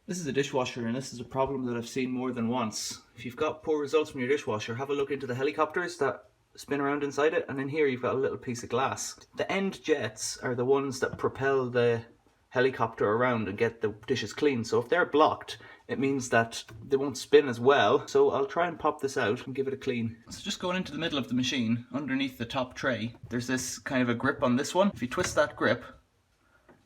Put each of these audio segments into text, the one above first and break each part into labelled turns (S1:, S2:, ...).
S1: This is a dishwasher, and this is a problem that I've seen more than once. If you've got poor results from your dishwasher, have a look into the helicopters that spin around inside it, and in here you've got a little piece of glass. The end jets are the ones that propel the helicopter around and get the dishes clean. So if they're blocked, it means that they won't spin as well. So I'll try and pop this out and give it a clean. So just going into the middle of the machine, underneath the top tray, there's this kind of a grip on this one. If you twist that grip,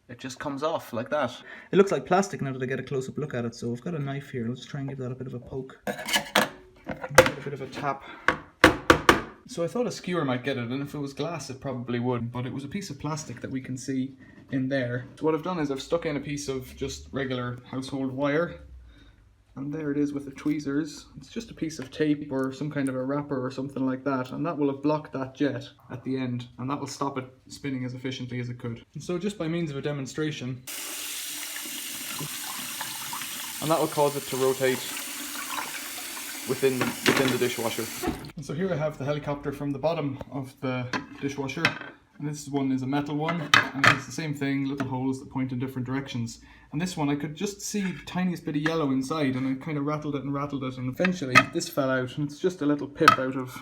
S1: it just comes off like that. It looks like plastic now that I get a close-up look at it, so I've got a knife here. Let's try and give that a bit of a poke. Give it a bit of a tap. So I thought a skewer might get it, and if it was glass it probably would, but it was a piece of plastic that we can see in there. So what I've done is I've stuck in a piece of just regular household wire, and there it is with the tweezers. It's just a piece of tape or some kind of a wrapper or something like that, and that will have blocked that jet at the end, and that will stop it spinning as efficiently as it could. And so just by means of a demonstration, and that will cause it to rotate within the dishwasher. And so here I have the helicopter from the bottom of the dishwasher, and this one is a metal one, and it's the same thing, little holes that point in different directions. And this one I could just see the tiniest bit of yellow inside, and I kind of rattled it, and eventually this fell out, and it's just a little pip out of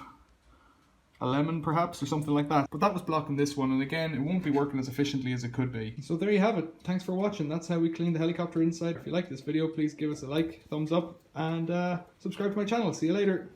S1: a lemon perhaps, or something like that. But that was blocking this one, and again, it won't be working as efficiently as it could be. So there you have it. Thanks for watching. That's how we clean the helicopter inside. If you like this video, please give us a like, thumbs up, and subscribe to my channel. See you later.